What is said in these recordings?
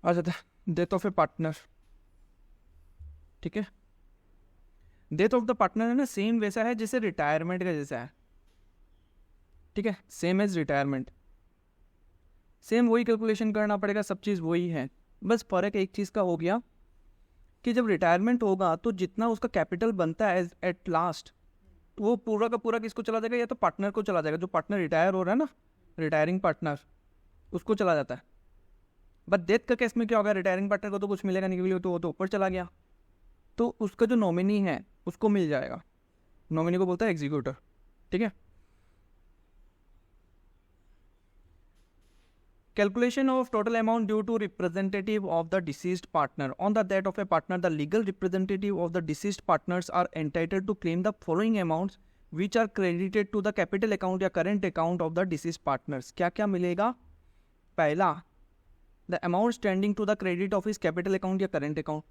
आ जाता है death of A partner. ठीक है, डेथ ऑफ द पार्टनर है ना, सेम वैसा है जैसे रिटायरमेंट का जैसा है। ठीक है, सेम एज रिटायरमेंट, सेम वही कैलकुलेशन करना पड़ेगा, सब चीज़ वही है। बस फ़र्क एक चीज़ का हो गया कि जब रिटायरमेंट होगा तो जितना उसका कैपिटल बनता है एट लास्ट, वो पूरा का पूरा किसको चला जाएगा, या तो पार्टनर को चला जाएगा, जो पार्टनर रिटायर हो रहा है ना, रिटायरिंग पार्टनर, उसको चला जाता है। बट डेथ का केस में क्या होगा, रिटायरिंग पार्टनर को तो कुछ मिलेगा नहीं, क्योंकि तो वो तो ऊपर चला गया, तो उसका जो नॉमिनी है उसको मिल जाएगा। नॉमिनी को बोलता है एग्जीक्यूटर। ठीक है, calculation of total amount due to representative of the deceased partner. On the death of a partner, the legal representative of the deceased partners are entitled to claim the following amounts which are credited to the capital account या current account of the deceased partners. क्या क्या मिलेगा? पहला, the amount standing to the credit of his capital account या current account,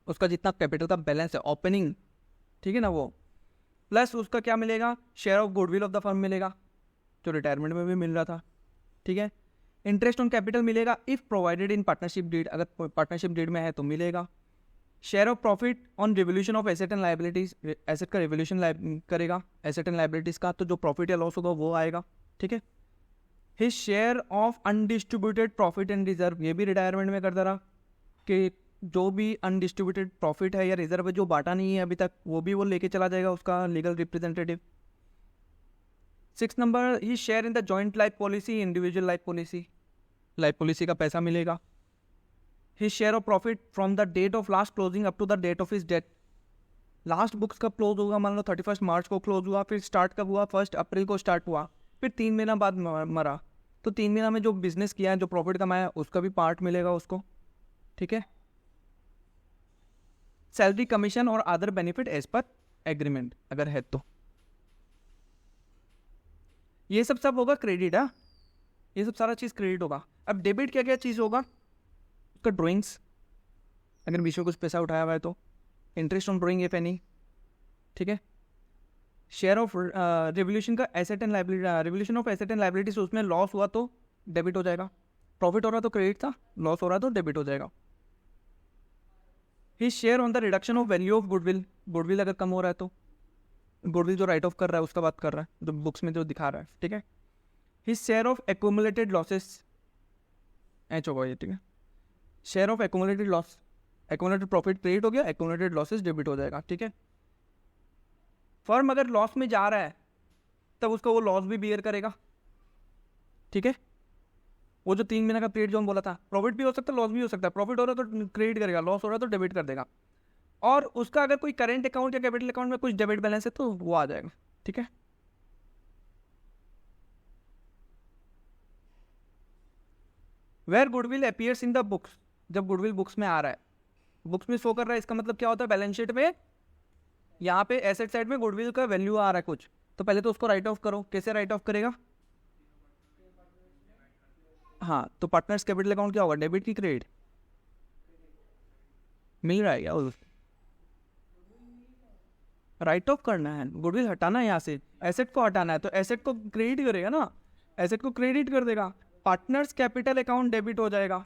उसका जितना capital का balance है ओपनिंग, ठीक है ना, वो प्लस उसका क्या मिलेगा, share of goodwill of the firm मिलेगा, जो रिटायरमेंट में भी मिल रहा था। ठीक है, इंटरेस्ट ऑन कैपिटल मिलेगा if provided in partnership deed, अगर पार्टनरशिप डीड में है तो मिलेगा। Share of profit on revolution of asset and liabilities, asset का रिवोल्यूशन करेगा एसेट एंड लाइबिलिटीज का, तो जो प्रॉफिट या लॉस होगा वो आएगा। ठीक है, his share of undistributed profit and reserve, ये भी रिटायरमेंट में करता रहा कि जो भी अनडिस्ट्रीब्यूटेड प्रॉफिट है या रिजर्व है जो बांटा नहीं है अभी तक, वो भी वो लेके चला जाएगा उसका legal representative. 6 number, he share in the joint life policy, individual life policy, life policy का पैसा मिलेगा। His share of profit from the date of last closing up to the date of his death, last books कब close होगा, मान लो 31 मार्च को close हुआ, फिर start कब हुआ, 1 अप्रैल को स्टार्ट हुआ, फिर 3 महीना बाद मरा, तो 3 महीना में जो बिजनेस किया है, जो प्रॉफिट कमाया, उसका भी पार्ट मिलेगा उसको। ठीक है, सैलरी कमीशन और other benefit as per agreement अगर है तो, ये सब होगा क्रेडिट। है, ये सब सारा चीज़ क्रेडिट होगा। अब डेबिट क्या क्या चीज़ होगा, उसका ड्राइंग्स, अगर बीच में कुछ पैसा उठाया हुआ है तो, interest on drawing if any. ठीक है, शेयर ऑफ रिवोल्यूशन का asset and liability, revolution of asset and liabilities, उसमें लॉस हुआ तो डेबिट हो जाएगा, प्रॉफिट हो रहा तो क्रेडिट था, लॉस हो रहा तो डेबिट हो जाएगा। He share on the reduction of value of goodwill, goodwill अगर कम हो रहा है तो, गुडविल जो राइट ऑफ कर रहा है उसका बात कर रहा है, जो बुक्स में जो दिखा रहा है। ठीक है, his share of accumulated losses, H होगा ये। ठीक है, share of accumulated loss, accumulated profit credit हो गया, एक्यूमुलेटेड लॉसेस डेबिट हो जाएगा। ठीक है, फर्म अगर लॉस में जा रहा है तब उसका वो लॉस भी बियर करेगा। ठीक है, वो जो 3 महीने का पीरियड जो हम बोला था, प्रॉफिट भी हो सकता है लॉस भी हो सकता है, प्रॉफिट हो रहा है तो क्रेडिट करेगा, लॉस हो रहा है तो डेबिट कर देगा, और उसका अगर कोई करेंट अकाउंट या कैपिटल अकाउंट में कुछ डेबिट बैलेंस है तो वो आ जाएगा। ठीक है, where goodwill appears in the books, जब गुडविल बुक्स में आ रहा है, बुक्स में शो कर रहा है, इसका मतलब क्या होता है, बैलेंस शीट में यहाँ पे एसेट साइड में गुडविल का वैल्यू आ रहा है कुछ, तो पहले तो उसको राइट ऑफ करो। कैसे राइट ऑफ करेगा, हाँ, तो पार्टनर्स कैपिटल अकाउंट क्या होगा, डेबिट की क्रेडिट, मिल रहा है क्या, राइट ऑफ करना है, गुडविल हटाना है यहाँ से, एसेट को हटाना है, तो एसेट को क्रेडिट करेगा ना, एसेट को क्रेडिट कर देगा, पार्टनर्स कैपिटल अकाउंट डेबिट हो जाएगा।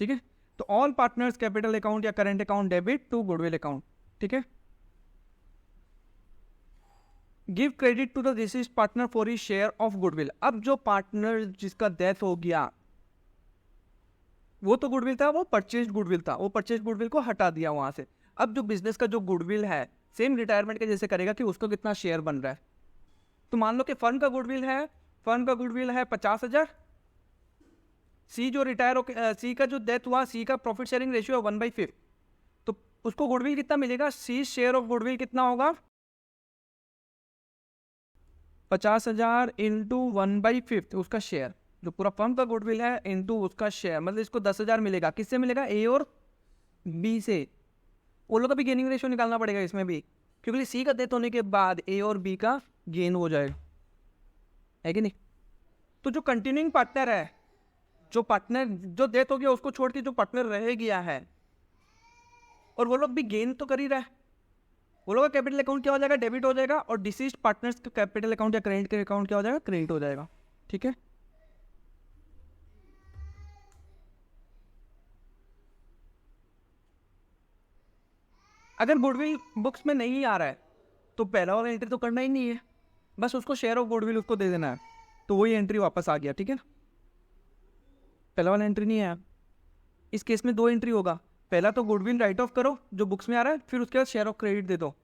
ठीक है, तो ऑल पार्टनर्स कैपिटल अकाउंट या current account debit to goodwill account. ठीक है, give credit to the deceased partner for his share of goodwill, अब जो पार्टनर जिसका डेथ हो गया वो तो गुडविल था, वो परचेज गुडविल था, वो परचेज गुडविल को हटा दिया वहां से। अब जो बिजनेस का जो गुडविल है सेम रिटायरमेंट के जैसे करेगा कि उसको कितना शेयर बन रहा है। तो मान लो कि फर्म का गुडविल है, फर्म का गुडविल है 50,000, सी जो रिटायर हो, सी का जो डेथ हुआ, सी का प्रॉफिट शेयरिंग रेशियो 1/5, तो उसको गुडविल कितना मिलेगा, सी शेयर ऑफ गुडविल कितना होगा, 50,000 इंटू 1/5 उसका शेयर, जो पूरा फर्म का गुडविल है इंटू उसका शेयर, मतलब इसको 10,000 मिलेगा। किससे मिलेगा, ए और बी से। वो लोग का भी गेनिंग रेशियो निकालना पड़ेगा इसमें भी, क्योंकि सी का डेथ होने के बाद ए और बी का गेन हो जाएगा, है कि नहीं। तो जो कंटिन्यूइंग पार्टनर है, जो पार्टनर जो डेथ हो गया उसको छोड़ के जो पार्टनर रह गया है, और वो लोग भी गेन तो कर ही रहा है, वो लोग का कैपिटल अकाउंट क्या हो जाएगा, डेबिट हो जाएगा, और डिसीज्ड पार्टनर्स का कैपिटल अकाउंट या क्रेडिट के अकाउंट क्या हो जाएगा, क्रेडिट हो जाएगा। ठीक है, अगर गुडविल बुक्स में नहीं आ रहा है तो पहला वाला एंट्री तो करना ही नहीं है, बस उसको शेयर ऑफ गुडविल उसको दे देना है, तो वही एंट्री वापस आ गया, ठीक है ना। पहला वाला एंट्री नहीं आया। इस केस में दो एंट्री होगा, पहला तो गुडविल राइट ऑफ करो जो बुक्स में आ रहा है, फिर उसके बाद शेयर ऑफ क्रेडिट दे दो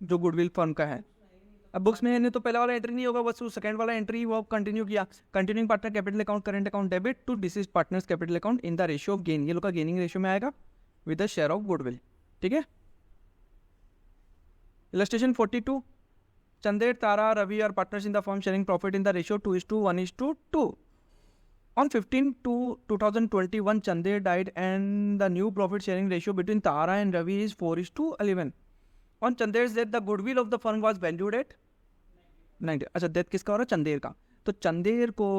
जो गुडविल फर्म का है। अब बुक्स में है नहीं तो पहला वाला एंट्री नहीं होगा, बस वो सेकंड वाला एंट्री वो कंटिन्यू किया। Continuing partner capital account current account debit to deceased partners capital account in the ratio of gain, ये लोग का गेनिंग रेशियो में आएगा with the share of goodwill, ठीक है। Illustration 42, Chandet, Tara, Ravi are partners in the firm sharing profit in the ratio 2:1:2. On 15/2/2021, Chandet died and the new profit sharing ratio between Tara and Ravi is 4:11. On Chandet's death, the goodwill of the firm was valued at 90. अच्छा, death किसका हो रहा है? चंदेर का। तो चंदेर को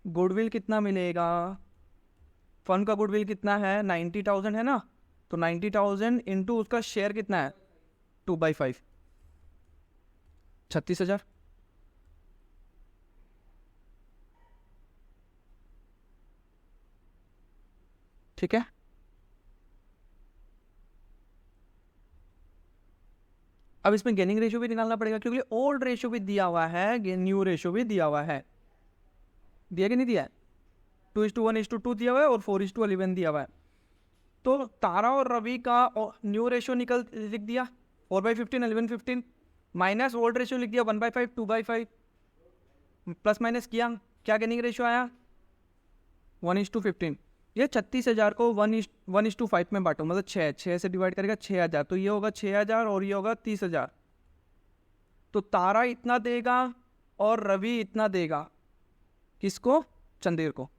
goodwill कितना मिलेगा? फर्म का गुडविल कितना है? 90,000 है ना, तो 90,000 इंटू उसका शेयर कितना है? 2/5, 36,000। ठीक है, अब इसमें गेनिंग रेशियो भी निकालना पड़ेगा क्योंकि ओल्ड रेशियो भी दिया हुआ है, न्यू रेशियो भी दिया हुआ है। दिया कि नहीं दिया है? 2:1:2 दिया हुआ है और 4:11 दिया हुआ है। तो तारा और रवि का न्यू रेशियो लिख दिया 4/15, 11/15, माइनस ओल्ड रेशियो लिख दिया 1/5, 2/5, प्लस माइनस किया, क्या गेनिंग रेशियो आया? 1:15। ये 36,000 को 1:5 में बांटो, मतलब 6 से डिवाइड करेगा 6,000, तो ये होगा 6,000 और ये होगा 30,000। तो तारा इतना देगा और रवि इतना देगा, किसको? चंदेर को।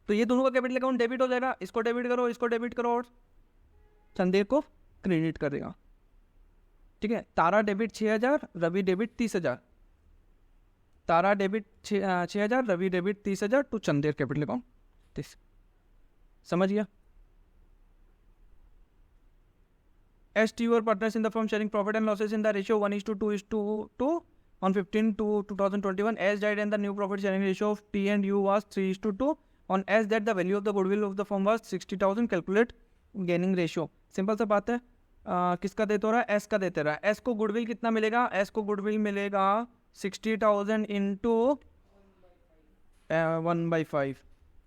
तो ये दोनों का कैपिटल अकाउंट डेबिट हो जाएगा, इसको डेबिट करो, इसको डेबिट करो और चंदेर को क्रेडिट कर देगा, ठीक है। Tara debit 6,000, Ravi debit 30,000। Tara debit 6,000, Ravi debit 30,000 to Chander capital account 30। समझ गया? As two were partners in the firm sharing profit and losses in the ratio 1:2:2 on 15/2/2021, as died and the new profit sharing ratio of T and U was 3:2 on as that the value of the goodwill of the firm was 60,000, calculate gaining ratio। Simple सा बात है, किसका देते हो रहा है? S का देते रहा है। एस को गुडविल कितना मिलेगा? एस को गुडविल मिलेगा 60,000 इंटू 1/5,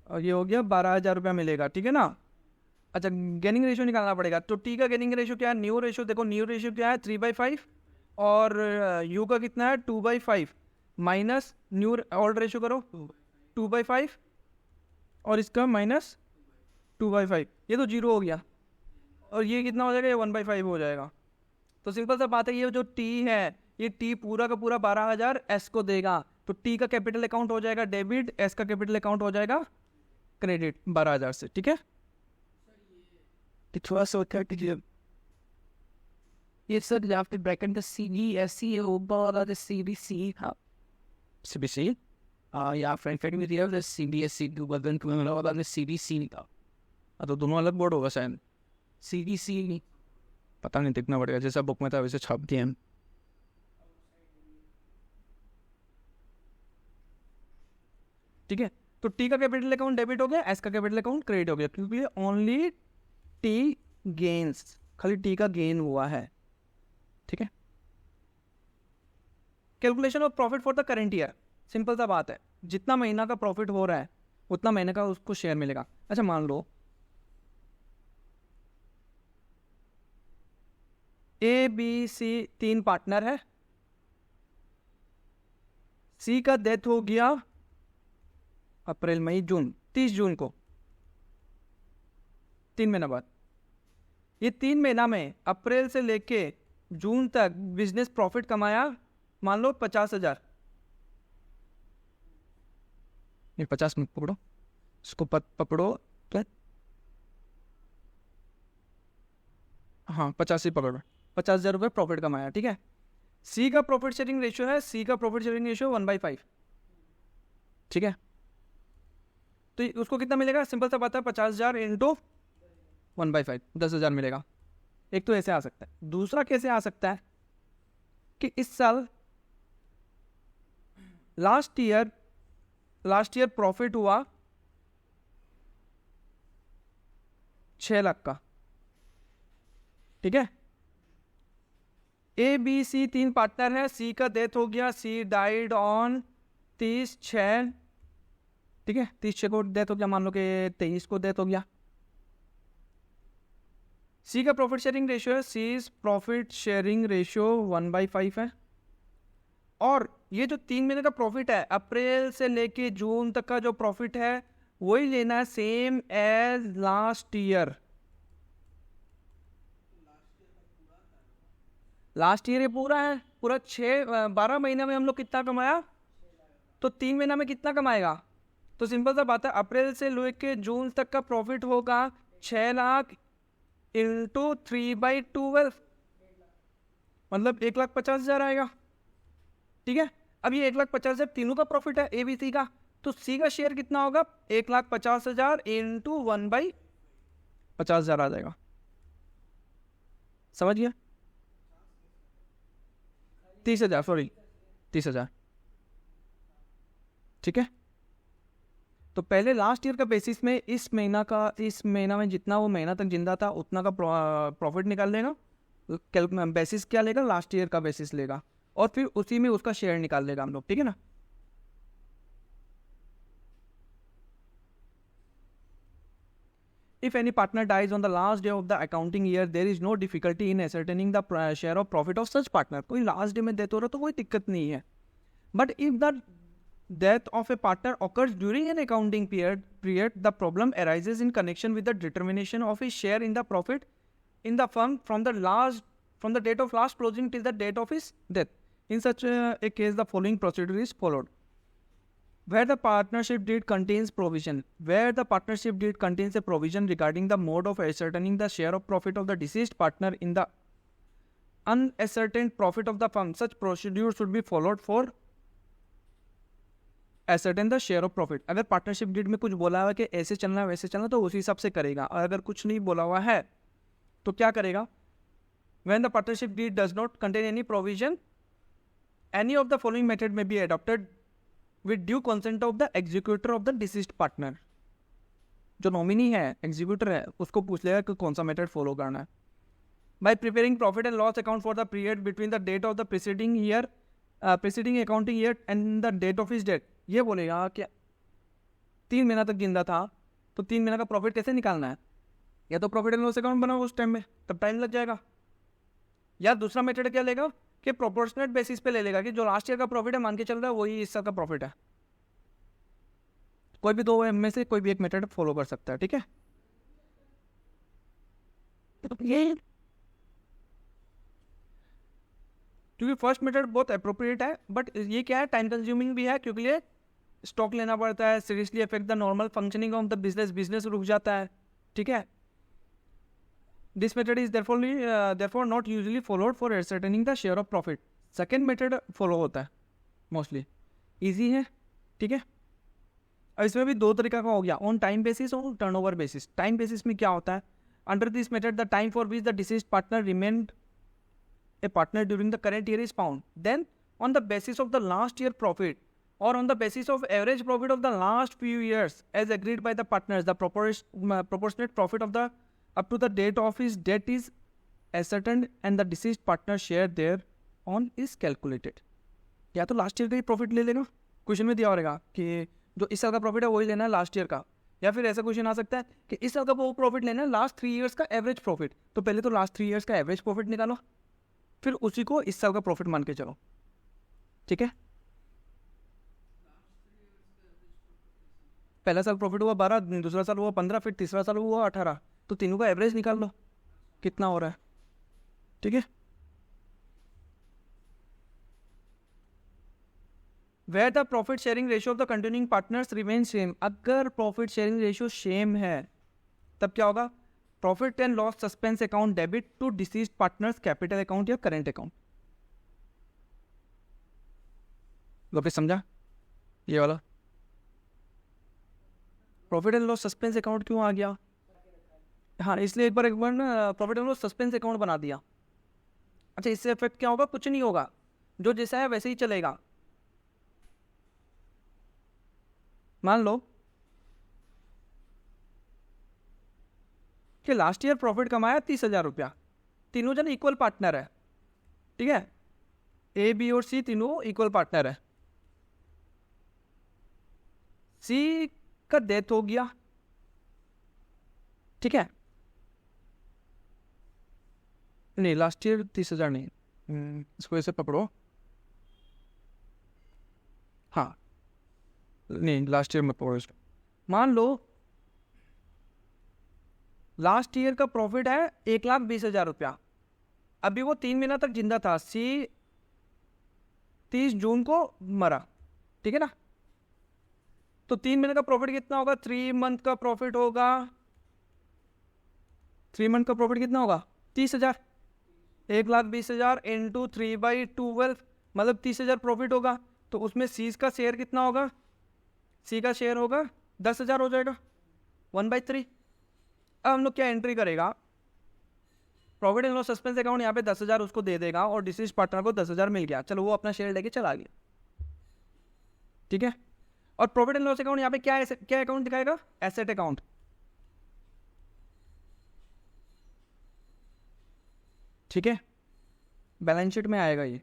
और ये हो गया 12,000 रुपया मिलेगा, ठीक है ना। अच्छा, गेनिंग रेशियो निकालना पड़ेगा, तो टी का गेनिंग रेशियो क्या है? न्यू रेशियो देखो, न्यू रेशियो क्या है? 3/5 और यू का कितना है? 2/5 माइनस न्यू ओल्ड रेशियो करो 2/5 और इसका माइनस 2/5, ये तो 0 हो गया, और ये कितना हो जाएगा? ये 1/5 हो जाएगा। तो सिंपल सा बात है, ये जो टी है, ये टी पूरा का पूरा 12,000 एस को देगा, तो टी का कैपिटल अकाउंट हो जाएगा डेबिट, एस का कैपिटल अकाउंट हो जाएगा क्रेडिट 12,000 से, ठीक है। थोड़ा सा होता है ये सर यहाँ पे ब्रैकेट द CBSE वाला द CBC हाँ CBC या फ्रेंड में दिया द CBSE टू बदन टू वाला द CBC का, तो दोनों अलग बोर्ड होगा शायद। CBC पता नहीं, देखना पड़ेगा, जैसा बुक में था वैसे छाप दिए हम, ठीक है। तो टी का कैपिटल अकाउंट डेबिट हो गया, एस का कैपिटल अकाउंट क्रेडिट हो गया, क्योंकि ओनली टी गेन्स, खाली टी का गेन हुआ है, ठीक है। Calculation of profit for the current year, simple सा बात है, जितना महीना का प्रॉफिट हो रहा है उतना महीने का उसको शेयर मिलेगा। अच्छा, मान लो ए बी सी 3 पार्टनर है, सी का डेथ हो गया अप्रैल मई जून 30 जून को, 3 महीना बाद। ये 3 महीना में अप्रैल से लेके जून तक बिजनेस प्रॉफिट कमाया, मान लो 50,000, नहीं 50 मत पकड़ो, इसको पकड़ो क्या, हाँ 50 ही पकड़ो, 50,000 रुपये प्रॉफिट कमाया, ठीक है। सी का प्रॉफिट शेयरिंग रेशियो है, सी का प्रॉफिट शेयरिंग रेशियो 1/5, ठीक है। तो उसको कितना मिलेगा? सिंपल सा बात है, 50,000 इंटू 1/5, 10,000 मिलेगा। एक तो ऐसे आ सकता है, दूसरा कैसे आ सकता है कि इस साल लास्ट ईयर प्रॉफिट हुआ 6 लाख का, ठीक है। ए बी सी 3 पार्टनर है, सी का डेथ हो गया, सी डाइड ऑन 30/6, ठीक है, 30/6 को डेथ हो गया, मान लो कि 23 को डेथ हो गया। सी का प्रॉफिट शेयरिंग रेशियो है, सी इज प्रॉफिट शेयरिंग रेशियो 1/5 है। और ये जो 3 महीने का प्रॉफिट है, अप्रैल से लेके जून तक का जो प्रॉफिट है वही लेना है, same as last year. Last year ये पूरा है, पूरा 12 महीने में हम लोग कितना कमाया, तो 3 महीना में कितना कमाएगा। तो सिंपल सा बात है, अप्रैल से लेके जून तक का प्रॉफिट होगा 6 लाख इंटू 3/12, मतलब 1,50,000 आएगा, ठीक है। अब ये 1,50,000 तीनों का प्रॉफिट है, ए बी सी का, तो सी का शेयर कितना होगा, 1,50,000 इंटू 1/50,000 आ जाएगा। समझ गया, 30,000, सॉरी 30,000, ठीक है। तो पहले लास्ट ईयर का बेसिस में इस महीना में जितना वो महीना तक जिंदा था उतना का प्रॉफिट निकाल लेगा, बेसिस क्या लेगा, लास्ट ईयर का बेसिस लेगा, और फिर उसी में उसका शेयर निकाल लेगा हम लोग, ठीक है ना। If any partner dies on the last day of the accounting year, there is no difficulty in ascertaining the share of profit of such partner. कोई लास्ट डे में डेथ हो रहा तो कोई दिक्कत नहीं है। But if the death of a partner occurs during an accounting period, the problem arises in connection with the determination of his share in the profit in the firm from the date of last closing till the date of his death. In such a case, the following procedure is followed. Where the partnership deed contains a provision regarding the mode of ascertaining the share of profit of the deceased partner in the unascertained profit of the firm, such procedure should be followed for ascertain the share of profit. अगर partnership deed में कुछ बोला हुआ है कि ऐसे चलना है वैसे चलना, तो उसी हिसाब से करेगा, और अगर कुछ नहीं बोला हुआ है तो क्या करेगा। When the partnership deed does not contain any provision, any of the following method may be adopted with due consent of the executor of the deceased partner. जो नॉमिनी है, एग्जीक्यूटर है, उसको पूछ लेगा कि कौन सा मेथड फॉलो करना है। By preparing profit and loss account for the period between the date of the preceding accounting year and the date of his death, ये बोलेगा कि 3 महीना तक जिंदा था तो 3 महीना का प्रॉफिट कैसे निकालना है, या तो प्रॉफिट एंड लॉस अकाउंट बनाओ उस टाइम में, तब टाइम लग जाएगा, या दूसरा मेथड क्या लेगा कि प्रोपोर्शनेट बेसिस पे ले लेगा कि जो लास्ट ईयर का प्रॉफिट है मान के चल रहा है वही इस साल का प्रॉफिट है। कोई भी दो में से कोई भी एक मेथड फॉलो कर सकता है, ठीक है। क्योंकि फर्स्ट मेथड बहुत अप्रोप्रिएट है, बट ये क्या है, टाइम कंज्यूमिंग भी है, क्योंकि ये स्टॉक लेना पड़ता है, seriously affect the normal functioning of the business रुक जाता है, ठीक है। This method is therefore not usually followed for ascertaining the share of profit. Second method follow होता है मोस्टली, ईजी है, ठीक है। अब इसमें भी दो तरीका का हो गया, ऑन टाइम बेसिस और टर्नओवर बेसिस। टाइम बेसिस में क्या होता है, under this method the time for which the deceased partner remained a partner during the current year is found. Then on the basis of the last year profit or on the basis of average profit of the last few years as agreed by the partners, the proportionate profit of the up to the date of his death is ascertained and the deceased partner share thereon is calculated. या तो last year का ही profit ले लेना, question में दिया रहेगा कि जो इस साल का प्रॉफिट है वही लेना है लास्ट ईयर का, या फिर ऐसा क्वेश्चन आ सकता है कि इस साल का वो प्रॉफिट लेना है लास्ट 3 ईयर्स का एवरेज प्रॉफिट, तो पहले तो लास्ट 3 ईयर्स का एवरेज प्रॉफिट निकालो, फिर उसी को इस साल का प्रॉफिट मान के चलो, ठीक है। पहला साल प्रॉफिट हुआ 12, दूसरा साल हुआ 15, फिर तीसरा साल हुआ 18, तो तीनों का एवरेज निकाल लो कितना हो रहा है, ठीक है। Where the profit sharing ratio of the continuing partners remains same, अगर प्रॉफिट शेयरिंग रेशियो सेम है तब क्या होगा, profit and loss suspense account debit to deceased partners capital account या करेंट अकाउंट। लोग समझा ये वाला, profit and loss suspense account क्यों आ गया, हाँ इसलिए एक बार ना profit and loss suspense account बना दिया। अच्छा, इससे इफेक्ट क्या होगा, कुछ नहीं होगा, जो जैसा है वैसे ही चलेगा। मान लो कि लास्ट ईयर प्रॉफिट कमाया 30,000 रुपया, तीनों जन इक्वल पार्टनर है, ठीक है, ए बी और सी तीनों इक्वल पार्टनर है। सी का डेथ हो गया, ठीक है, नहीं लास्ट ईयर 30,000 नहीं, इसको ऐसे पकड़ो, हाँ नहीं लास्ट ईयर मत पकड़ो इसको। मान लो लास्ट ईयर का प्रॉफिट है 1,20,000 रुपया, अभी वो 3 महीना तक जिंदा था, सी 30 जून को मरा, ठीक है ना, तो 3 महीने का प्रॉफिट कितना होगा, 3 मंथ का प्रॉफिट होगा, 3 मंथ का प्रॉफिट कितना होगा 30,000, 1,20,000 इंटू 3/12 मतलब 30,000 प्रॉफिट होगा। तो उसमें सी का शेयर कितना होगा, सी का शेयर होगा 10,000 हो जाएगा, 1/3। अब हम लोग क्या एंट्री करेगा, profit and loss suspense account यहाँ पे 10,000 उसको दे देगा और डिसीज पार्टनर को 10,000 मिल गया, चलो वो अपना शेयर लेके चला गया, ठीक है। और प्रॉफिट एंड लॉस अकाउंट यहाँ पे क्या अकाउंट दिखाएगा, एसेट अकाउंट, ठीक है, बैलेंस शीट में आएगा ये,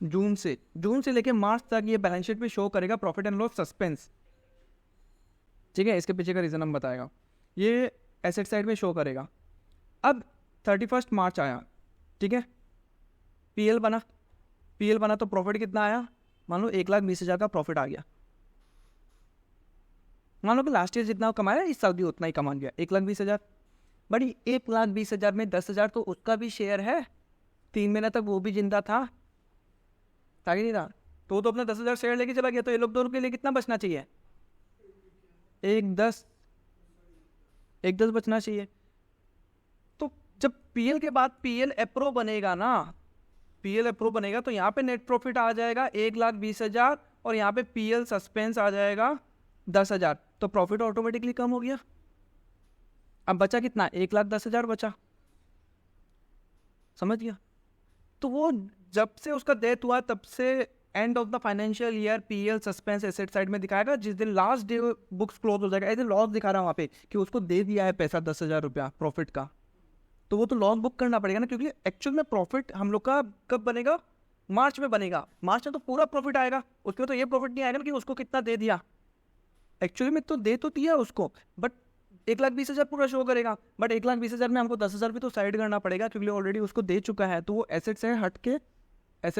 जून से लेके मार्च तक ये बैलेंस शीट में शो करेगा प्रॉफिट एंड लॉस सस्पेंस, ठीक है। इसके पीछे का रीजन हम बताएगा, ये एसेट साइड में शो करेगा। अब 31 मार्च आया, ठीक है, पीएल बना तो प्रॉफिट कितना आया, मान लो 1,20,000 का प्रॉफिट आ गया, मान लो कि लास्ट ईयर जितना कमाया इस साल भी उतना ही कमा गया 1,20,000, बड़ी 1,20,000 में 10,000 तो उसका भी शेयर है, 3 महीने तक वो भी जिंदा था कि नहीं था, तो अपना 10,000 शेयर लेके चला गया, तो ये लोग दोनों के लिए कितना बचना चाहिए, 1,10 बचना चाहिए। तो जब पीएल के बाद पीएल अप्रूव बनेगा ना, पीएल अप्रूव बनेगा तो यहाँ पे नेट प्रॉफिट आ जाएगा 1,20,000 और यहाँ पे पीएल सस्पेंस आ जाएगा 10,000, तो प्रॉफिट ऑटोमेटिकली कम हो गया। अब बचा कितना, 1,10,000 बचा, समझ गया। तो वो जब से उसका डेथ हुआ तब से end of the financial year PL suspense asset side में दिखाएगा, जिस दिन लास्ट डे बुक्स क्लोज हो जाएगा, ऐसे लॉस दिखा रहा है वहाँ पे कि उसको दे दिया है पैसा 10,000 रुपया प्रॉफिट का, तो वो तो लॉस बुक करना पड़ेगा ना, क्योंकि एक्चुअल में प्रॉफिट हम लोग का कब बनेगा, मार्च में बनेगा, मार्च में तो पूरा प्रॉफिट आएगा, उसमें तो ये प्रॉफिट नहीं आएगा ना कि उसको कितना दे दिया, एक्चुअली में तो दे तो दिया उसको, बट 1,20,000 पूरा शो करेगा, बट 1,20,000 में हमको 10,000 भी तो साइड करना पड़ेगा क्योंकि ऑलरेडी उसको दे चुका है, तो वो एसेट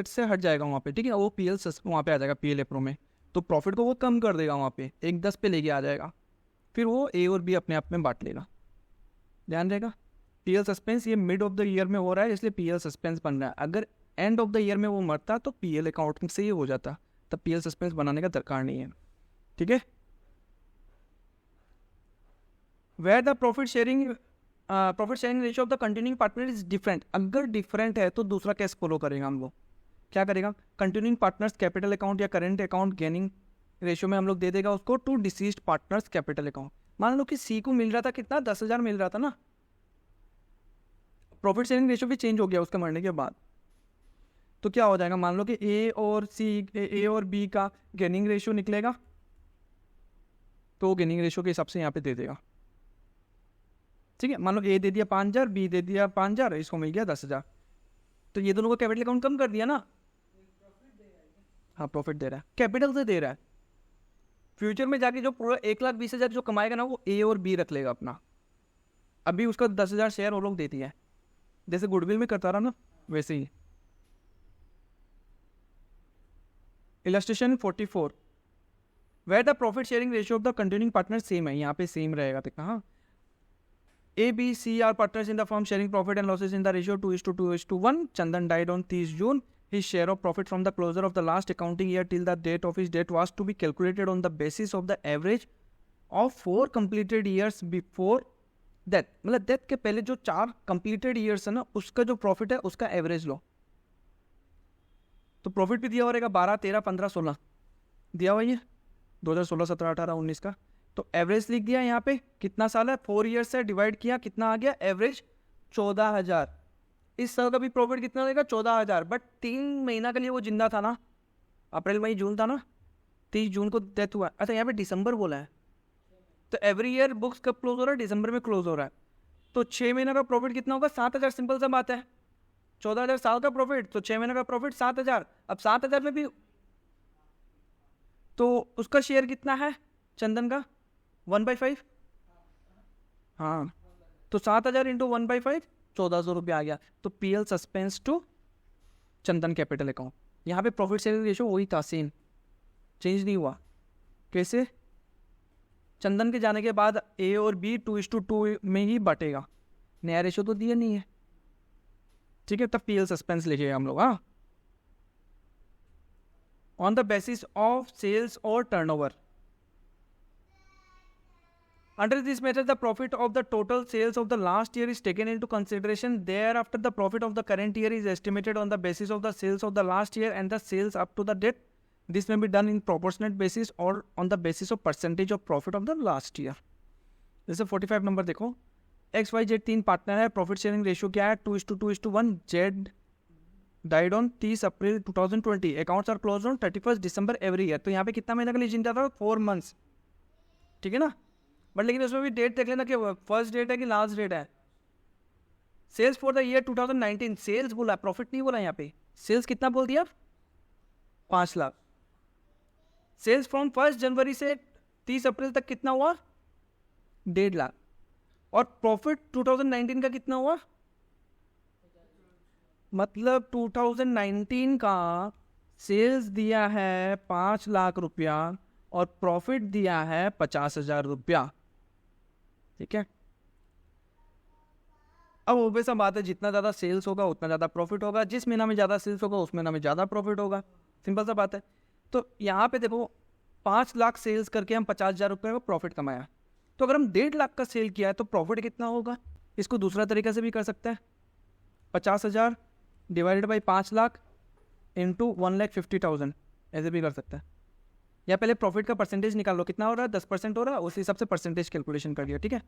से हट जाएगा वहाँ पे, ठीक है, वो पीएल वहाँ पे आ जाएगा पीएल अप्रो में, तो प्रॉफिट को वो कम कर देगा वहाँ पे, 1,10 पे लेके आ जाएगा, फिर वो ए और बी अपने आप में बांट लेगा, ध्यान रहेगा। पीएल सस्पेंस ये मिड ऑफ द ईयर में हो रहा है, इसलिए पीएल सस्पेंस बन रहा है, अगर एंड ऑफ द ईयर में वो मरता तो पीएल अकाउंट से ही हो जाता, तब पीएल सस्पेंस बनाने का दरकार नहीं है, ठीक है। Where the profit sharing ratio of the continuing partner is different, अगर डिफरेंट है तो दूसरा केस फॉलो करेगा हम लोग, क्या करेगा, कंटिन्यूइंग पार्टनर्स कैपिटल अकाउंट या करेंट अकाउंट गेनिंग रेशियो में हम लोग दे देगा उसको to deceased partners capital account. मान लो कि सी को मिल रहा था कितना, 10,000 मिल रहा था ना, प्रॉफिट शेयरिंग रेशियो भी चेंज हो गया उसके मरने के बाद, तो क्या हो जाएगा, मान लो कि ए और बी का गेनिंग रेशियो निकलेगा, तो गेनिंग रेशियो के हिसाब से यहाँ पे दे देगा, ठीक है। मान लो ए दे दिया 5,000, बी दे दिया 5,000, इसको मिल गया 10,000, तो ये दोनों को कैपिटल अकाउंट कम कर दिया ना, हाँ प्रॉफिट दे रहा है, कैपिटल से दे रहा है, फ्यूचर में जाके जो पूरा 1,20,000 जो कमाएगा ना वो ए और बी रख लेगा अपना, अभी उसका 10,000 शेयर वो लोग देती है, जैसे गुडविल में करता रहा ना वैसे ही। Illustration 44, where the profit sharing ratio of the continuing partner same है, यहाँ पे सेम रहेगा, देखना, हाँ, A, B, C are partners in the firm sharing profit and losses in the ratio 2:1. Chandan died on 30 June. His share of profit from the closure of the last accounting year till the date of his death was to be calculated on the basis of the average of 4 completed years before death. मतलब death के पहले जो 4 completed years है ना, उसका जो profit है उसका एवरेज लो, तो प्रॉफिट भी दिया हो रहेगा 12, 13, 15, 16 दिया हुआ है 2016, 17, 18, 19 का, तो एवरेज लिख दिया यहाँ पे, कितना साल है, 4 ईयर्स से डिवाइड किया, कितना आ गया एवरेज 14,000, इस साल का भी प्रॉफिट कितना देगा 14,000, बट 3 महीना के लिए वो जिंदा था ना, अप्रैल मई जून था ना, 30 जून को डेथ हुआ, अच्छा यहाँ पे दिसंबर बोला है, तो एवरी ईयर बुक्स कब क्लोज हो रहा है, दिसंबर में क्लोज हो रहा है, तो 6 महीने का प्रॉफिट कितना होगा? 7,000। सिंपल सा बात है, 14,000 साल का प्रॉफिट, तो 6 महीने का प्रॉफिट 7,000। अब 7,000 में भी तो उसका शेयर कितना है चंदन का? 1/5। हाँ, तो 7,000 इंटू 1/5 1,400 रुपया आ गया। तो PL suspense to Chandan capital account. यहाँ पे प्रॉफिट शेयरिंग रेशो वही था, सेम, चेंज नहीं हुआ। कैसे? चंदन के जाने के बाद A और B 2:2 में ही बटेगा, नया रेशो तो दिया नहीं है, ठीक है। तब PL सस्पेंस लिखे हम लोग। हाँ, on the basis of sales और turnover. Under this method, the profit of the total sales of the last year is taken into consideration. Thereafter, the profit of the current year is estimated on the basis of the sales of the last year and the sales up to the date. This may be done in proportionate basis or on the basis of percentage of profit of the last year. जैसे 45 number देखो, XYZ 3 partner है, profit sharing ratio क्या है? 2:2:1। Z died on 30 April 2020, accounts are close on 31 December every year. तो यहाँ पे कितना महीना का लीजिंग था? 4 मंथ्स, ठीक है ना। बट लेकिन उसमें भी डेट देख लेना कि फर्स्ट डेट है कि लास्ट डेट है। Sales for the year 2019, sales बोला, प्रॉफिट नहीं बोला यहाँ पे। सेल्स कितना बोल दिया? 5 लाख। सेल्स फ्रॉम 1 जनवरी से 30 अप्रैल तक कितना हुआ? 1.5 लाख। और प्रॉफिट 2019 का कितना हुआ? मतलब 2019 का सेल्स दिया है 5 लाख रुपया और प्रॉफिट दिया है 50,000 रुपया, ठीक है। अब वो सब बात है, जितना ज़्यादा सेल्स होगा उतना ज़्यादा प्रॉफिट होगा, जिस महीना में ज़्यादा सेल्स होगा उस महीना में ज़्यादा प्रॉफिट होगा, सिंपल सा बात है। तो यहाँ पे देखो 5 लाख सेल्स करके हम 50,000 रुपये का प्रॉफिट कमाया, तो अगर हम 1.5 लाख का सेल किया है तो प्रॉफिट कितना होगा? इसको दूसरा तरीका से भी कर सकते हैं, 50,000 डिवाइडेड बाई 5 लाख इंटू 1,50,000, ऐसे भी कर सकते हैं। या पहले प्रॉफिट का परसेंटेज निकाल लो, कितना हो रहा है? 10% हो रहा है, उस हिसाब से परसेंटेज कैलकुलेशन कर लिया, ठीक है।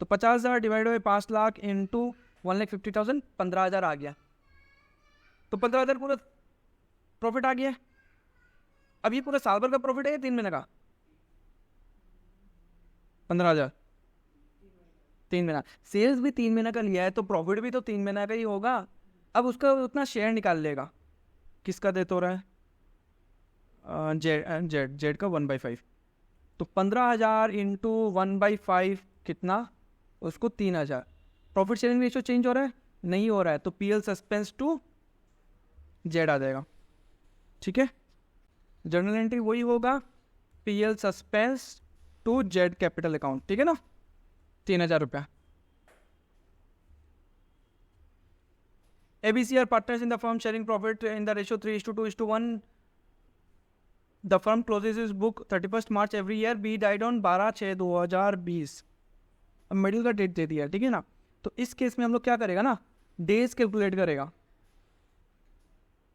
तो 50,000 डिवाइड बाई 5 लाख इंटू 1,50,000, 15,000 आ गया। तो 15,000 पूरा प्रॉफिट आ गया। अब ये पूरा साल भर का प्रॉफिट है या 3 महीने का? 15,000 3 महीना। सेल्स भी 3 महीने का लिया है तो प्रॉफिट भी तो 3 महीने का ही होगा। अब उसका उतना शेयर निकाल लेगा, किसका देता हो रहा है? जेड का 1/5। तो 15,000 इंटू 1/5 कितना? उसको 3,000। प्रॉफिट शेयरिंग रेशियो चेंज हो रहा है? नहीं हो रहा है, तो PL सस्पेंस टू जेड आ जाएगा, ठीक है। जर्नल एंट्री वही होगा, PL suspense to Z capital account, ठीक है ना, 3,000 रुपया। ABC are partners in the firm sharing profit in the ratio 3:2:1. The firm closes its book 31st March every year. B died on 12/6/2020. अब middle का date दे दिया, ठीक है ना। तो इस केस में हम लोग क्या करेगा ना, डेज कैलकुलेट करेगा।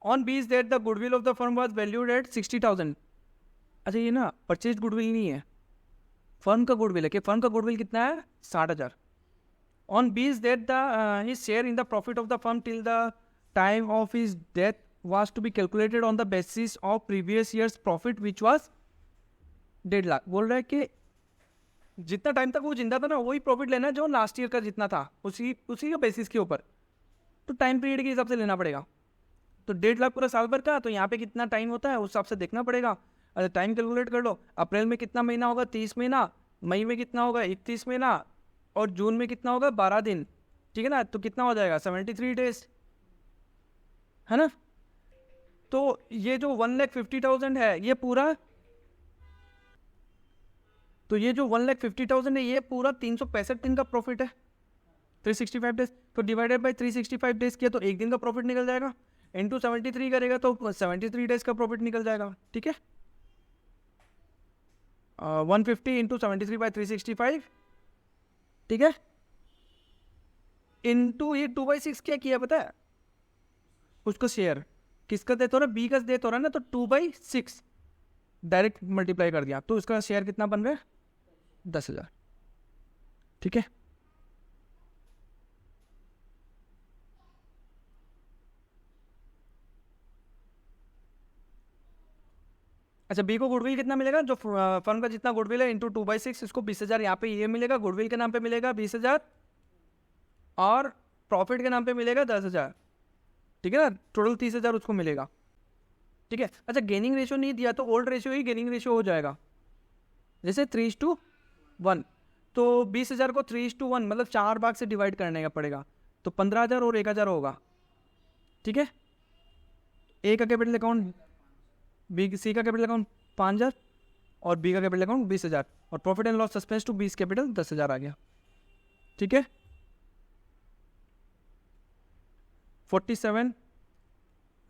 On B's date the goodwill of the firm was valued at 60,000। अच्छा, ये ना परचेज गुडविल नहीं है, फर्म का गुडविल है। कि फर्म का गुडविल कितना है? 60,000। On B's death, his share in the profit of the firm till the time of his death was to be calculated on the basis of previous year's profit, which was 1.5 lakh. बोल रहा है कि जितना time तक वो जिंदा था ना वही प्रॉफिट लेना है जो लास्ट ईयर का जितना था, उसी का बेसिस के ऊपर। तो टाइम पीरियड के हिसाब से लेना पड़ेगा। तो 1.5 लाख पूरा साल भर का, तो यहाँ पे कितना टाइम होता है उस हिसाब से देखना पड़ेगा। अरे टाइम कैलकुलेट कर लो, अप्रैल में कितना महीना होगा? 30 महीना। मई में कितना होगा? 31 महीना। और जून में कितना होगा? 12 दिन, ठीक है ना। तो कितना हो जाएगा? 73 डेज, है ना। तो ये जो 1,50,000 है ये पूरा, तो ये जो 1,50,000 है ये पूरा 365 दिन का प्रॉफिट है, 365 डेज। तो डिवाइडेड बाई 365 डेज किया तो एक दिन का प्रॉफिट निकल जाएगा, इंटू 73 करेगा तो 73 डेज का प्रॉफिट निकल जाएगा, ठीक है। 150 इंटू 73 बाई 365, ठीक है, इंटू ये 2/6 क्या किया पता है? उसको शेयर किसका देता हो रहा है? B का देता हो रहा है ना, तो 2/6 डायरेक्ट मल्टीप्लाई कर दिया, तो उसका शेयर कितना बन रहा है? 10,000, ठीक है। अच्छा, B को गुडविल कितना मिलेगा? जो फर्म का जितना गुडविल है इंटू 2/6, इसको 20,000 यहाँ पे ये मिलेगा, गुडविल के नाम पे मिलेगा 20,000, और प्रॉफिट के नाम पे मिलेगा 10,000, ठीक है ना, टोटल 30,000 उसको मिलेगा, ठीक है। अच्छा गेनिंग रेशियो नहीं दिया तो ओल्ड रेशियो ही गेनिंग रेशियो हो जाएगा, जैसे 3:1, तो 20,000 को 3:1 मतलब 4 भाग से डिवाइड करने का पड़ेगा, तो 15,000 और 1,000 होगा, ठीक है। ए का कैपिटल अकाउंट, बी सी का कैपिटल अकाउंट 5,000 और बी का कैपिटल अकाउंट 20,000 और profit and loss suspense to B's capital 10,000 आ गया, ठीक है। 47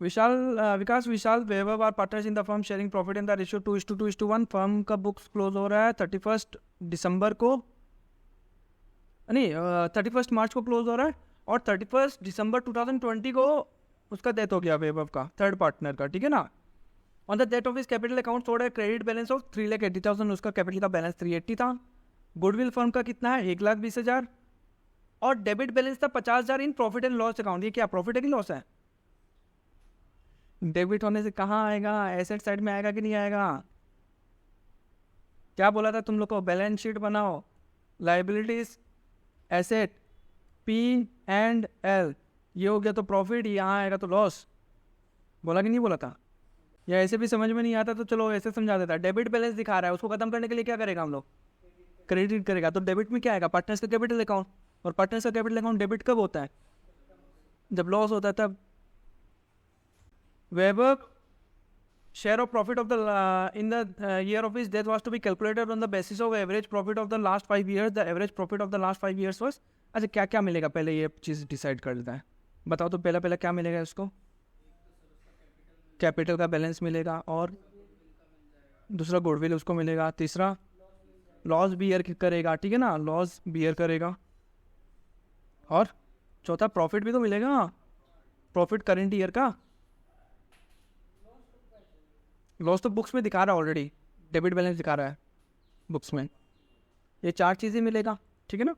Vikas Vishal Vaibhav are partners in the firm sharing profit in the ratio 2:2:1। Firm का बुक्स क्लोज हो रहा है 31 दिसंबर को, नहीं 31 मार्च को क्लोज हो रहा है और 31 दिसंबर 2020 को उसका डेथ हो गया वैभव का, थर्ड पार्टनर का, ठीक है ना। On the date of his capital account showed है क्रेडिट बैलेंस ऑफ 3,80,000, उसका कैपिटल का बैलेंस 380 था। गुडविल फर्म का कितना है 1,20,000 और डेबिट बैलेंस था 50,000 in profit and loss account. ये क्या प्रॉफिट है कि लॉस है? डेबिट होने से कहाँ आएगा, एसेट साइड में आएगा कि नहीं आएगा? क्या बोला था तुम लोग को, बैलेंस शीट बनाओ, लाइबिलिटीज एसेट P&L, ये हो गया तो प्रॉफिट, यहाँ आएगा तो लॉस, बोला कि नहीं बोला था? या ऐसे भी समझ में नहीं आता तो चलो ऐसे समझा देता। डेबिट बैलेंस दिखा रहा है, उसको खत्म करने के लिए क्या करेगा हम लोग, क्रेडिट करेगा। तो डेबिट में क्या आएगा, पार्टनर्स का कैपिटल अकाउंट, और पार्टनर्स का कैपिटल अकाउंट डेबिट कब होता है, जब लॉस होता है तब। वैभव share of profit of the in the year of his death was to be calculated on the basis of average profit of the last 5 years. The average profit of the last 5 years was, अच्छा क्या क्या मिलेगा पहले ये चीज़ decide कर लेता है, बताओ तो पहला क्या मिलेगा इसको, कैपिटल का बैलेंस मिलेगा, और दूसरा गुडविल उसको मिलेगा, तीसरा लॉस बियर करेगा, ठीक है ना, लॉस बियर करेगा, और चौथा प्रॉफिट भी तो मिलेगा, प्रॉफिट करेंट ईयर का। लॉस तो बुक्स में दिखा रहा है ऑलरेडी, डेबिट बैलेंस दिखा रहा है बुक्स में, ये 4 चीज़ें मिलेगा, ठीक है ना।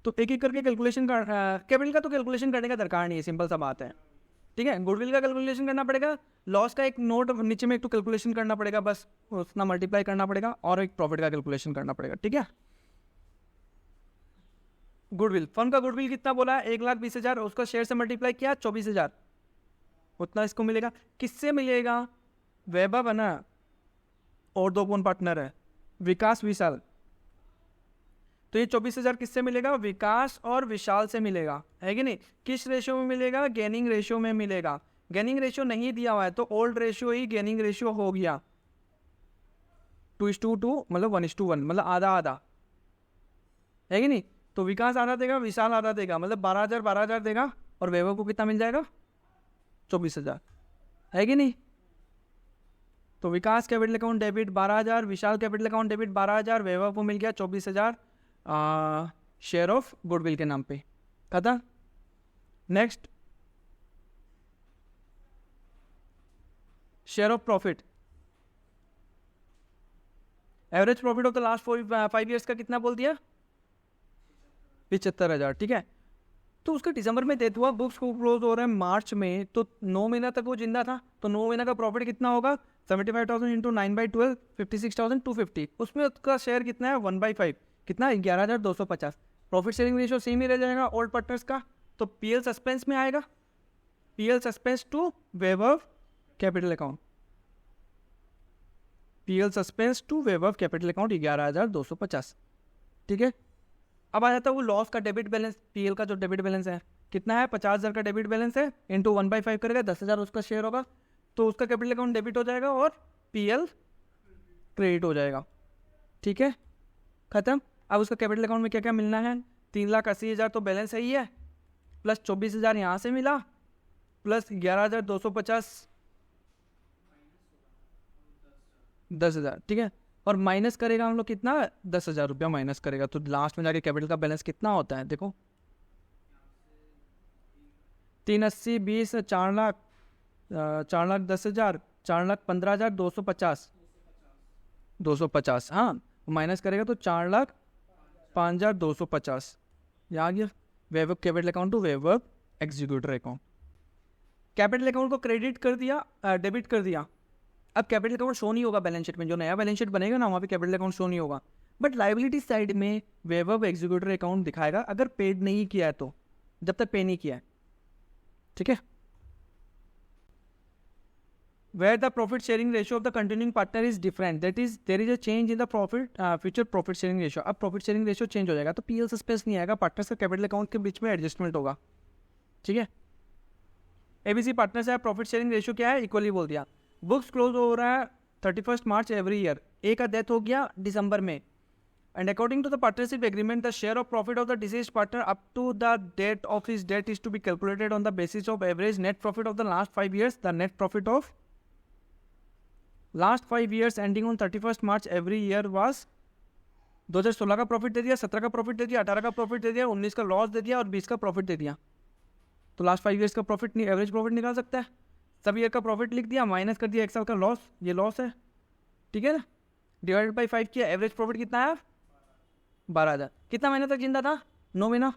तो एक एक करके कैलकुलेशन कर, कैपिटल का तो कैलकुलेशन करने का दरकार नहीं है, सिंपल सा बात है, ठीक है। गुडविल का कैलकुलेशन करना पड़ेगा, लॉस का एक नोट नीचे में एक तो कैलकुलेशन करना पड़ेगा, बस उतना मल्टीप्लाई करना पड़ेगा, और एक प्रॉफिट का कैलकुलेशन करना पड़ेगा, ठीक है। गुडविल, फर्म का गुडविल कितना बोला है 1,20,000, उसका शेयर से मल्टीप्लाई किया 24,000, उतना इसको मिलेगा। किससे मिलेगा, वैभव है ना, और 2 कौन पार्टनर है, विकास विशाल, तो ये 24,000 किससे मिलेगा, विकास और विशाल से मिलेगा, है कि नहीं। किस रेशियो में मिलेगा, गेनिंग रेशियो में मिलेगा। गेनिंग रेशियो नहीं दिया हुआ है तो ओल्ड रेशियो ही गेनिंग रेशियो हो गया, 2:2 मतलब 1:1 मतलब आधा आधा, है कि नहीं। तो विकास आधा देगा, विशाल आधा देगा, मतलब 12,000 देगा, और वैभव को कितना मिल जाएगा 24,000, है कि नहीं। तो विकास कैपिटल अकाउंट डेबिट 12,000, विशाल कैपिटल अकाउंट डेबिट 12,000, वैभव को मिल गया 24,000 शेयर ऑफ गुडविल के नाम पे, खत्म। Next, share of profit, average profit of the last 5 years का कितना बोल दिया, 75,000, ठीक है। तो उसका दिसंबर में डेथ हुआ, बुक्स को क्लोज हो रहा है मार्च में, तो 9 महीना तक वो जिंदा था, तो 9 महीना का प्रॉफिट कितना होगा, 75,000 इंटू 9/12 56,250, उसमें उसका शेयर कितना है 1/5, कितना 11,250। प्रॉफिट शेयरिंग रेशियो सेम ही रह जाएगा ओल्ड पार्टनर्स का, तो पीएल सस्पेंस में आएगा, PL suspense to Vaibhav capital account, PL suspense to Vaibhav capital account 11,250, ठीक है। अब आ जाता है वो लॉस का डेबिट बैलेंस, पीएल का जो डेबिट बैलेंस है कितना है, 50,000 का डेबिट बैलेंस है, इंटू 1/5 करेगा, 10,000 उसका शेयर होगा, तो उसका कैपिटल अकाउंट डेबिट हो जाएगा और पीएल क्रेडिट हो जाएगा, ठीक है, खत्म। अब उसका कैपिटल अकाउंट में क्या क्या मिलना है, 3,80,000 तो बैलेंस है ही है, प्लस 24,000 यहाँ से मिला, प्लस 11,250 10,000, ठीक है, और माइनस करेगा हम लोग कितना 10,000 रुपया माइनस करेगा, तो लास्ट में जाके कैपिटल का बैलेंस कितना होता है, देखो 380 20 4 लाख 4,10,000 4,15,250 250, हाँ माइनस करेगा तो 4,05,250, यहाँ आ गया Vaibhav capital account to Vaibhav executor account. Capital account को क्रेडिट कर दिया, डेबिट कर दिया। अब कैपिटल अकाउंट शो नहीं होगा बैलेंस शीट में, जो नया बैलेंस शीट बनेगा ना वहाँ पे कैपिटल अकाउंट शो नहीं होगा। बट लाइबिलिटी साइड में वैभव एग्जीक्यूटिव अकाउंट दिखाएगा अगर पेड नहीं किया है तो, जब तक पे नहीं किया है, ठीक है। Where the profit sharing ratio of the continuing partner is different, that is there is a change in the profit future profit sharing ratio. अब profit sharing ratio चेंज हो जाएगा तो पीएल सस्पेंस नहीं आएगा, पार्टनर्स का capital account के बीच में adjustment होगा, ठीक है। एबीसी पार्टनर्स है, प्रॉफिट शेयरिंग रेशियो क्या है, इक्वली बोल दिया। बुक्स क्लोज हो रहा है 31 मार्च एवरी ईयर, ए का डेथ हो गया दिसंबर में, and according to the partnership agreement the share of profit of the deceased partner up to the date of his death is to be calculated on the basis of average net profit of the last 5 years। The net profit of last 5 years ending on 31 March every year was 2016 का profit दे दिया, 17 का profit दे दिया, 18 का profit दे दिया, 19 का loss दे दिया और 20 का प्रॉफिट दे दिया। तो लास्ट 5 years का प्रॉफिट नहीं, एवरेज प्रॉफिट निकाल सकता है। सब ईयर का प्रॉफिट लिख दिया, माइनस कर दिया 1 साल का लॉस, ये लॉस है, ठीक है ना। डिवाइडेड बाई 5 किया, एवरेज प्रॉफिट कितना है 12,000। कितना महीने तक जिंदा था, 9 महीना,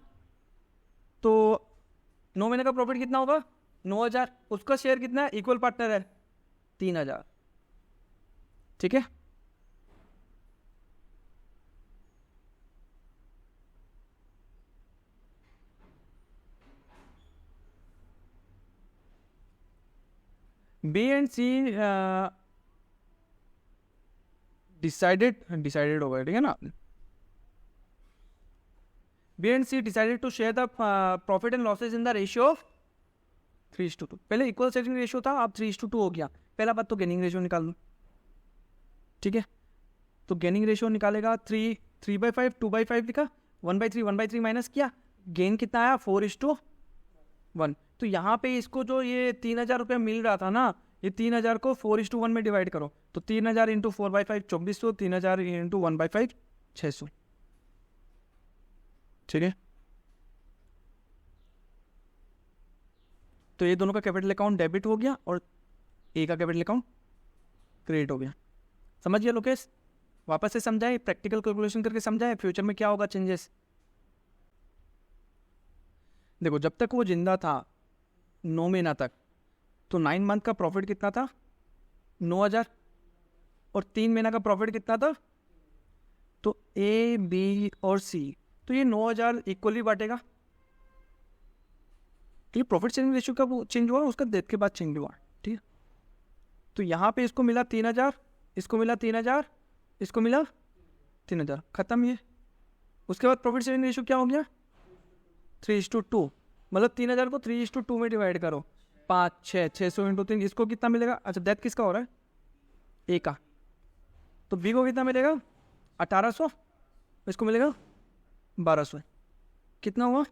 तो 9 महीने का प्रॉफिट कितना होगा 9,000। उसका शेयर कितना है, इक्वल पार्टनर है 3,000, ठीक है। बी एंड सी डिसाइडेड हो गए, ठीक है ना। B and C decided to share the profit and losses in the ratio of 3:2। पहले इक्वल शेयरिंग रेशियो था, अब 3:2 हो गया। पहला बात तो गेनिंग रेशियो निकाल लो, ठीक है। तो गेनिंग रेशियो निकालेगा 3/5, 2/5 लिखा, 1/3, 1/3 माइनस किया, गेन कितना आया 4:1। तो यहाँ पे इसको जो ये 3,000 रुपया मिल रहा था ना, ये 3,000 को 4:1 में डिवाइड करो, तो 3,000 इंटू 4/5 2400, 3,000 इंटू 1/5 600, ठीक है। तो ये दोनों का कैपिटल अकाउंट डेबिट हो गया और ए का कैपिटल अकाउंट क्रेडिट हो गया। समझ गया लोकेश, वापस से समझाए, प्रैक्टिकल कैलकुलेशन करके समझाए फ्यूचर में क्या होगा चेंजेस। देखो जब तक वो जिंदा था 9 महीना तक, तो 9 मंथ का प्रॉफिट कितना था 9,000, और 3 महीना का प्रॉफिट कितना था, तो ए बी और सी, तो ये 9,000 इक्वली बांटेगा। तो ये प्रॉफिट शेयरिंग रेशियो का चेंज हुआ, उसका डेथ के बाद चेंज हुआ, ठीक है। तो यहाँ पे इसको मिला 3,000, इसको मिला 3,000, इसको मिला 3,000, खत्म ये। उसके बाद प्रॉफिट शेयरिंग रेशियो क्या हो गया 3:2, मतलब 3,000 को 3:2 में डिवाइड करो, 5, 6, 600 इंटू 3, इसको कितना मिलेगा। अच्छा डेथ किसका हो रहा है, ए का, तो बी को कितना मिलेगा 1,800, इसको मिलेगा 1,200, कितना हुआ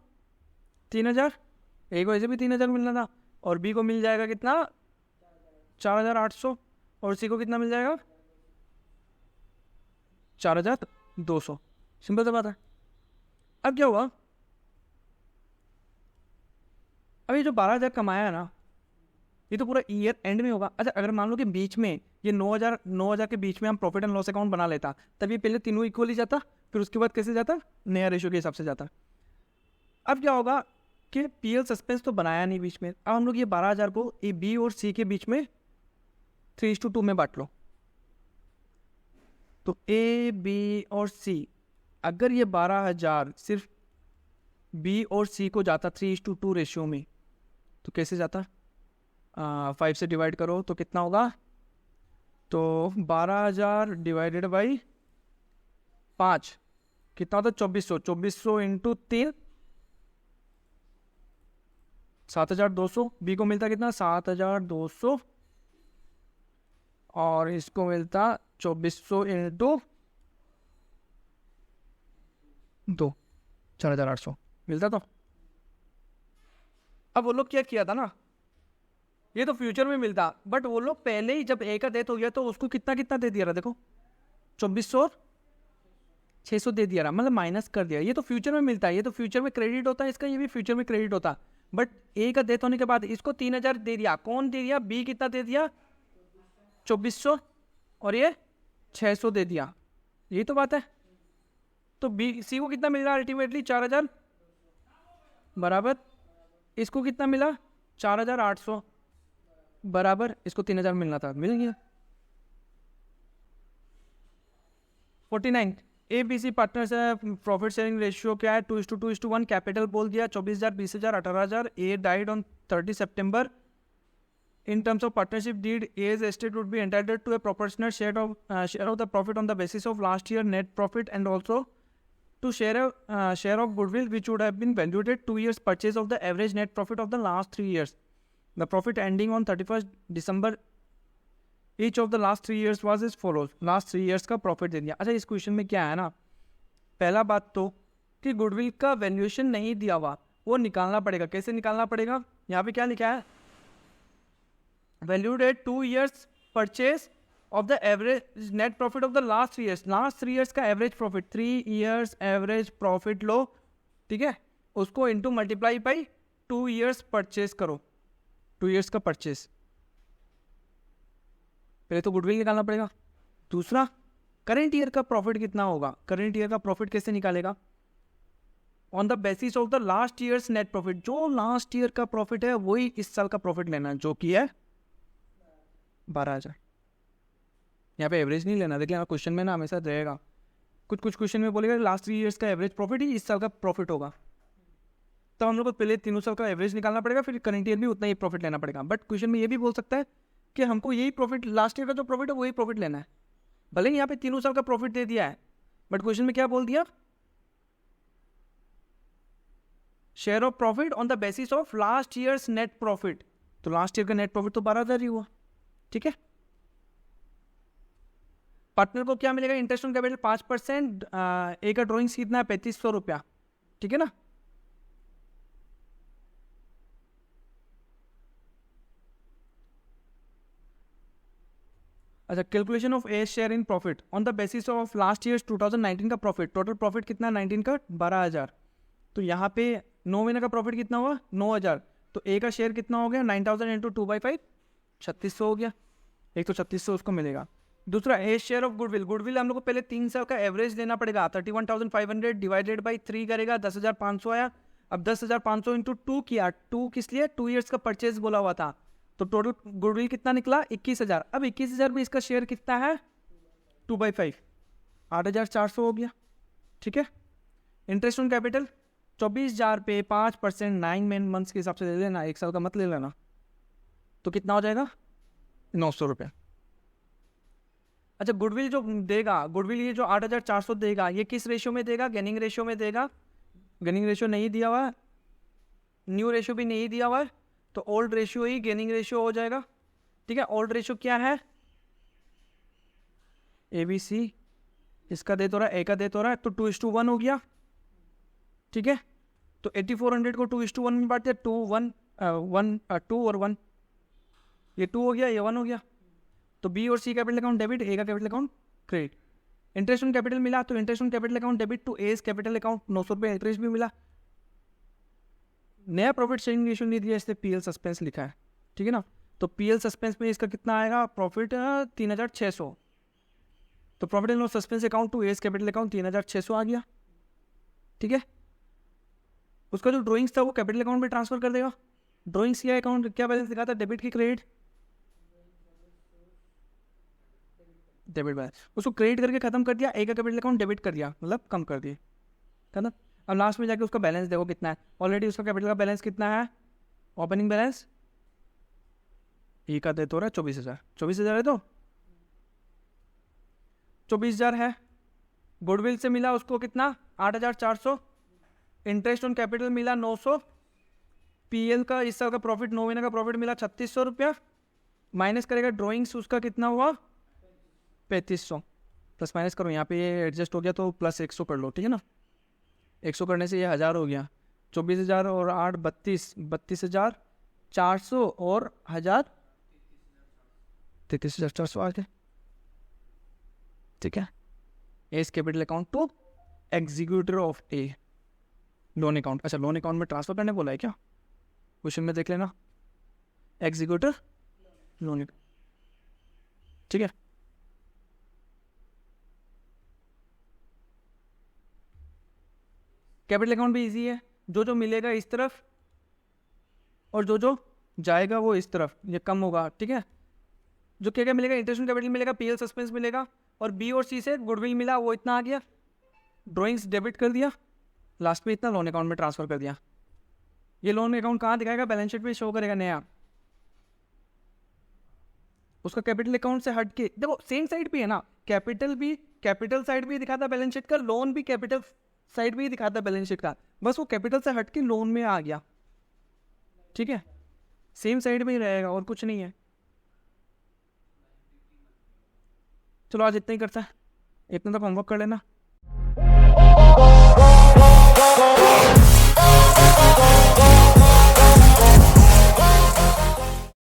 3,000। ए को ऐसे भी 3,000 मिलना था, और बी को मिल जाएगा कितना 4,800, और सी को कितना मिल जाएगा 4,200। सिंपल सा बात है। अब क्या हुआ, अब ये जो 12,000 कमाया है ना, ये तो पूरा ईयर एंड में होगा। अच्छा अगर मान लो कि बीच में ये 9,000 के बीच में हम प्रॉफिट एंड लॉस अकाउंट बना लेता, तब ये पहले तीनों इक्वल ही जाता, फिर उसके बाद कैसे जाता, नया रेशियो के हिसाब से जाता। अब क्या होगा कि पीएल सस्पेंस तो बनाया नहीं बीच में, अब हम लोग ये 12,000 को ए बी और सी के बीच में 3:2 में बांट लो। तो ए बी और सी, अगर ये 12,000 सिर्फ बी और सी को जाता 3:2 रेशियो में, तो कैसे जाता, 5 से डिवाइड करो तो कितना होगा, तो 12,000 डिवाइडेड बाई 5 कितना होता, 2,400, 2,400 इंटू 3 7,200। बी को मिलता कितना 7,200, और इसको मिलता 2,400 इंटू 2 4,800 मिलता। तो अब वो लोग क्या किया था ना, ये तो फ्यूचर में मिलता, बट वो लोग पहले ही जब ए का डेथ हो गया तो उसको कितना कितना दे दिया रहा, देखो 2,400 600 दे दिया रहा, मतलब माइनस कर दिया। ये तो फ्यूचर में मिलता है, ये तो फ्यूचर में क्रेडिट होता है इसका, ये भी फ्यूचर में क्रेडिट होता। बट ए का डेथ होने के बाद इसको 3,000 दे दिया, कौन दे दिया, बी कितना दे दिया 2,400, और ये 600 दे दिया, यही तो बात है। तो बी सी को कितना मिल रहा है अल्टीमेटली 4,000, बराबर इसको कितना मिला 4,800, बराबर इसको 3,000 मिलना था, मिल गया 49। ए बी सी पार्टनर्स है, प्रॉफिट शेयरिंग रेशियो क्या है, 2:2:1, कैपिटल बोल दिया 24,000, 20,000, 18,000. ए died on 30 September. In terms of partnership deed, A's estate would be entitled to a proportionate share of the profit on the basis of last year net profit, and also to share of goodwill which would have been valued at 2 years purchase of the average net profit of the last 3 years. The profit ending on 31st December each of the last 3 years was as follows. last 3 years का profit दे दिया. अच्छा, इस question में क्या है ना, पहला बात तो कि गुडविल का वैल्यूएशन नहीं दिया हुआ, वो निकालना पड़ेगा. कैसे निकालना पड़ेगा? यहाँ पे क्या लिखा है, valued at 2 years purchase of the average net profit of the last 3 years. last 3 years का average profit, 3 years average profit लो, ठीक है, उसको into multiply by 2 years purchase करो, 2 years का purchase. पहले तो गुडविल निकालना पड़ेगा. दूसरा, करेंट ईयर का प्रॉफिट कितना होगा, करेंट ईयर का प्रॉफिट कैसे निकालेगा, on the basis of the last years net profit. जो लास्ट ईयर का प्रॉफिट है वही इस साल का प्रॉफिट लेना है, जो कि है 12,000. यहाँ पे एवरेज नहीं लेना. देखिए क्वेश्चन में ना हमेशा रहेगा, कुछ क्वेश्चन में बोलेगा लास्ट 3 ईयर्स का एवरेज प्रॉफिट ही इस साल का प्रॉफिट होगा, तो हम लोग को पहले तीनों साल का एवरेज निकालना पड़ेगा, फिर करंट ईयर भी उतना ही प्रॉफिट लेना पड़ेगा. बट क्वेश्चन में ये भी बोल सकता है कि हमको यही प्रॉफिट, लास्ट ईयर का जो प्रॉफिट है वही प्रॉफिट लेना है. भले ही यहाँ पे तीनों साल का प्रॉफिट दे दिया है, बट क्वेश्चन में क्या बोल दिया, share of profit on the basis of last years net profit. तो लास्ट ईयर का नेट प्रॉफिट तो 12,000 ही हुआ. ठीक है, पार्टनर को क्या मिलेगा, इंटरेस्ट ऑन कैपिटल 5%. ए का ड्रॉइंग्स कितना है, 3,500 रुपया. ठीक है ना. अच्छा, calculation of A share in profit on the basis of last year 2019 का प्रॉफिट. टोटल प्रॉफिट कितना है 19 का, 12,000. तो यहाँ पे 9 महीने का प्रॉफिट कितना हुआ, 9,000. तो ए का शेयर कितना हो गया, 9,000 इंटू 2/5, 3600 हो गया. एक तो 3600 उसको मिलेगा. दूसरा, ए शेयर ऑफ गुडविल. गुडविल हम लोग को पहले 3 साल का एवरेज लेना पड़ेगा. 31,500 डिवाइडेड बाई 3 करेगा, 10,500 आया. अब 10,500 इंटू 2 किया. 2 किस लिए, 2 ईयर्स का परचेज बोला हुआ था. तो टोटल गुडविल कितना निकला, 21,000. अब 21,000 में इसका शेयर कितना है, 2/5, 8,400 हो गया. ठीक है. इंटरेस्ट ऑन कैपिटल 24,000 पे 5% 9 मंथ्स के हिसाब से ले लेना, एक साल का मत ले लेना. तो कितना हो जाएगा, 900 रुपये. अच्छा, गुडविल जो देगा, गुडविल ये जो 8,400 देगा, ये किस रेशियो में देगा, गेनिंग रेशियो में देगा. गेनिंग रेशियो नहीं दिया हुआ है, न्यू रेशियो भी नहीं दिया हुआ है, तो ओल्ड रेशियो ही गेनिंग रेशियो हो जाएगा. ठीक है. ओल्ड रेशियो क्या है, ABC, इसका दे तो रहा है, ए का दे तो रहा है, तो 2:1 हो गया. ठीक है. तो 8,400 को 2:1 में बांटते हैं, 2 और 1, ये 2 हो गया, ये 1 हो गया. तो बी और C capital account debit, A का capital account credit. Interest on capital मिला, तो interest on capital account debit to A's capital account, 900 रुपये इंटरेस्ट भी मिला. नया प्रॉफिट शेयरिंग रेशियो नहीं दिया, इसलिए पीएल सस्पेंस लिखा है. ठीक है ना. तो पीएल सस्पेंस में इसका कितना आएगा, प्रॉफिट 3,600. तो profit and loss suspense account to A's capital account 3,600 आ गया. ठीक है. उसका जो ड्रॉइंग्स था वो कैपिटल अकाउंट में ट्रांसफर कर देगा. ड्रॉइंग्स क्या अकाउंट, क्या बैलेंस दिखा था, डेबिट की क्रेडिट, डेबिट बैलेंस. उसको क्रेडिट करके खत्म कर दिया, ए का कैपिटल अकाउंट डेबिट कर दिया, मतलब कम कर दिए. खत्म. अब लास्ट में जाके उसका बैलेंस देखो कितना है. ऑलरेडी उसका कैपिटल का बैलेंस कितना है, ओपनिंग बैलेंस ए का दे तो रहा है 24,000. 24,000 है, तो 24,000 है. गुडविल से मिला उसको कितना, 8,400. इंटरेस्ट ऑन कैपिटल मिला 900. पीएल का इस साल का प्रॉफिट 9 महीने का प्रॉफिट मिला 3,600 रुपया. माइनस करेगा ड्रॉइंग्स, उसका कितना हुआ, 3,500. प्लस माइनस करो, यहाँ पे ये एडजस्ट हो गया तो प्लस 100 कर लो. ठीक है ना. 100 करने से ये 1,000 हो गया. 24,000 और 8 32,400 और 1,000 33,400 आ गए. ठीक है. As capital account to executor of a, loan account. अच्छा, लोन अकाउंट में ट्रांसफर करने बोला है क्या, क्वेश्चन में देख लेना, एग्जीक्यूटर लोन अकाउंट. ठीक है. कैपिटल अकाउंट भी इजी है, जो जो मिलेगा इस तरफ और जो जो जाएगा वो इस तरफ, ये कम होगा. ठीक है. जो क्या क्या मिलेगा, इंटरेस्ट ऑन कैपिटल मिलेगा, पीएल सस्पेंस मिलेगा, और बी और सी से गुडविल मिला, वो इतना आ गया. ड्राइंग्स डेबिट कर दिया, लास्ट में इतना लोन अकाउंट में ट्रांसफर कर दिया। ये लोन अकाउंट कहाँ दिखाएगा? बैलेंस शीट पे शो करेगा नया। उसका कैपिटल अकाउंट से हट के देखो सेम साइड भी है ना, कैपिटल भी कैपिटल साइड भी दिखाता बैलेंस शीट का, लोन भी कैपिटल साइड भी दिखाता बैलेंस शीट का, बस वो कैपिटल से हट के लोन में आ गया। ठीक है, सेम साइड में ही रहेगा और कुछ नहीं है। चलो आज इतना ही करता है, इतना तक होमवर्क कर लेना।